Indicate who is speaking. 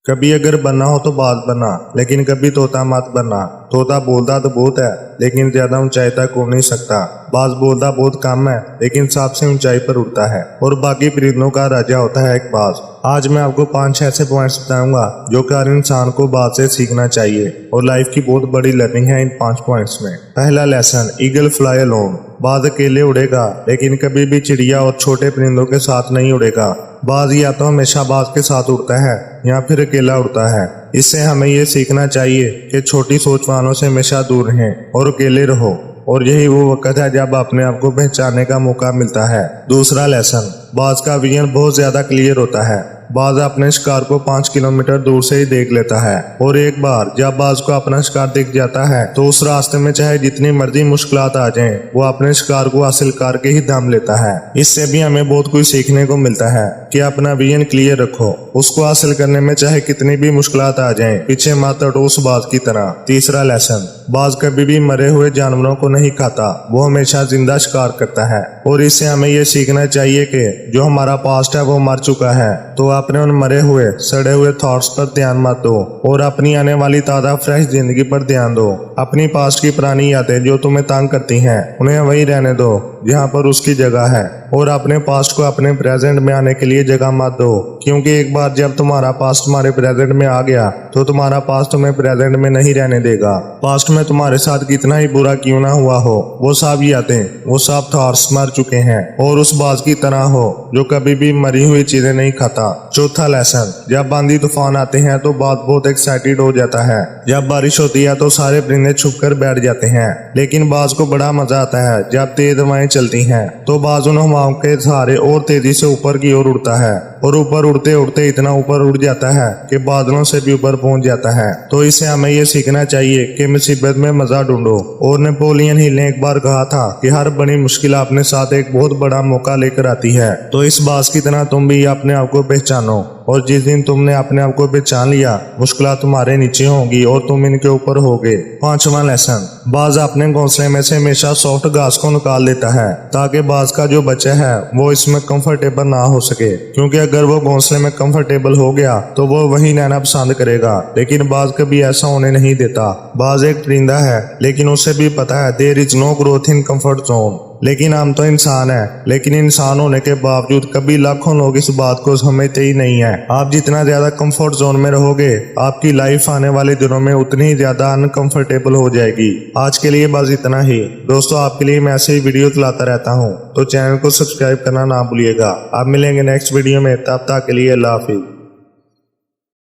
Speaker 1: कभी अगर बनना हो तो बाज बना, लेकिन कभी तोता मत बनना। तोता बोलता तो बहुत है, लेकिन ज्यादा ऊंचाई तक उड़ नहीं सकता। बाज बोलता बहुत कम है, लेकिन सबसे ऊंचाई पर उड़ता है और बाकी परिंदों का राजा होता है एक बाज। आज मैं आपको 5 ऐसे पॉइंट्स बताऊंगा जो कि हर इंसान को बाज से सीखना चाहिए और लाइफ की बहुत बड़ी लर्निंग है इन 5 पॉइंट्स में। पहला लेसन, ईगल फ्लाई अलोन। बाज अकेले उड़ेगा, लेकिन कभी भी चिड़िया और छोटे परिंदों के साथ नहीं उड़ेगा। बाज या तो हमेशा बाज के साथ उड़ता है या फिर अकेला उड़ता है। इससे हमें ये सीखना चाहिए कि छोटी सोच वालों से हमेशा दूर रहें और अकेले रहो, और यही वो वक्त है जब अपने आप को पहचानने का मौका मिलता है। दूसरा लेसन, बाज का विजन बहुत ज्यादा क्लियर होता है। बाज अपने शिकार को 5 किलोमीटर दूर से ही देख लेता है, और एक बार जब बाज को अपना शिकार दिख जाता है तो उस रास्ते में चाहे जितनी मर्जी मुश्किलात आ जाएं, वो अपने शिकार को हासिल करके ही दम लेता है। इससे भी हमें बहुत कुछ सीखने को मिलता है कि अपना विजन क्लियर रखो, उसको हासिल करने में चाहे कितनी भी मुश्किलात आ जाएं, पीछे मत हटो उस बाज की तरह। तीसरा लेसन, बाज कभी भी मरे हुए जानवरों को नहीं खाता, वो हमेशा जिंदा शिकार करता है। और इससे हमें ये सीखना चाहिए कि जो हमारा पास्ट है वो मर चुका है, तो अपने उन मरे हुए सड़े हुए थॉट्स पर ध्यान मत दो और अपनी आने वाली ताज़ा फ्रेश जिंदगी पर ध्यान दो। अपनी पास्ट की पुरानी यादें जो तुम्हें तंग करती हैं उन्हें वहीं रहने दो जहाँ पर उसकी जगह है, और अपने पास्ट को अपने प्रेजेंट में आने के लिए जगह मत दो, क्योंकि एक बार जब तुम्हारा पास्ट तुम्हारे प्रेजेंट में आ गया तो तुम्हारा पास्ट तुम्हें प्रेजेंट में नहीं रहने देगा। पास्ट में तुम्हारे साथ कितना ही बुरा क्यों ना हुआ हो, वो सब यादें, वो सब थॉट्स मर चुके हैं और उस बाज की तरह हो जो कभी भी मरी हुई चीजें नहीं खाता। चौथा लेसन, जब आंधी तूफान आते हैं तो बाज बहुत एक्साइटेड हो जाता है। जब बारिश होती है तो सारे परिंदे छुप कर बैठ जाते हैं, लेकिन बाज को बड़ा मजा आता है जब तेज हवाएं चलती हैं तो बाज उन हवाओं के सहारे और तेजी से ऊपर की ओर उड़ता है, और ऊपर उड़ते उड़ते इतना ऊपर उड़ जाता है कि बादलों से भी ऊपर पहुंच जाता है। तो इससे हमें ये सीखना चाहिए कि मुसीबत में मजा ढूंढो। और नेपोलियन हिल ने एक बार कहा था कि हर बड़ी मुश्किल अपने साथ एक बहुत बड़ा मौका लेकर आती है। तो इस बात की तरह तुम भी अपने आप को पहचानो, और जिस दिन तुमने अपने आप को पहचान लिया मुश्किल तुम्हारे नीचे होंगी और तुम इनके ऊपर होगे। पांचवा लेसन, बाज अपने घोंसले में से हमेशा सॉफ्ट घास को निकाल लेता है ताकि बाज का जो बच्चा है वो इसमें कंफर्टेबल ना हो सके, क्योंकि अगर वो घोंसले में कंफर्टेबल हो गया तो वो वही रहना पसंद करेगा। लेकिन बाज कभी ऐसा होने नहीं देता। बाज एक परिंदा है, लेकिन उसे भी पता है there is no growth in comfort zone. लेकिन हम तो इंसान हैं, लेकिन इंसान होने के बावजूद कभी लाखों लोग इस बात को समझते ही नहीं है। आप जितना ज्यादा कंफर्ट जोन में रहोगे, आपकी लाइफ आने वाले दिनों में उतनी ही ज्यादा अनकंफर्टेबल हो जाएगी। आज के लिए बस इतना ही दोस्तों, आपके लिए मैं ऐसे ही वीडियो लाता रहता हूँ, तो चैनल को सब्सक्राइब करना ना भूलिएगा। आप मिलेंगे नेक्स्ट वीडियो में, तब तक के लिए अल्लाह हाफिज।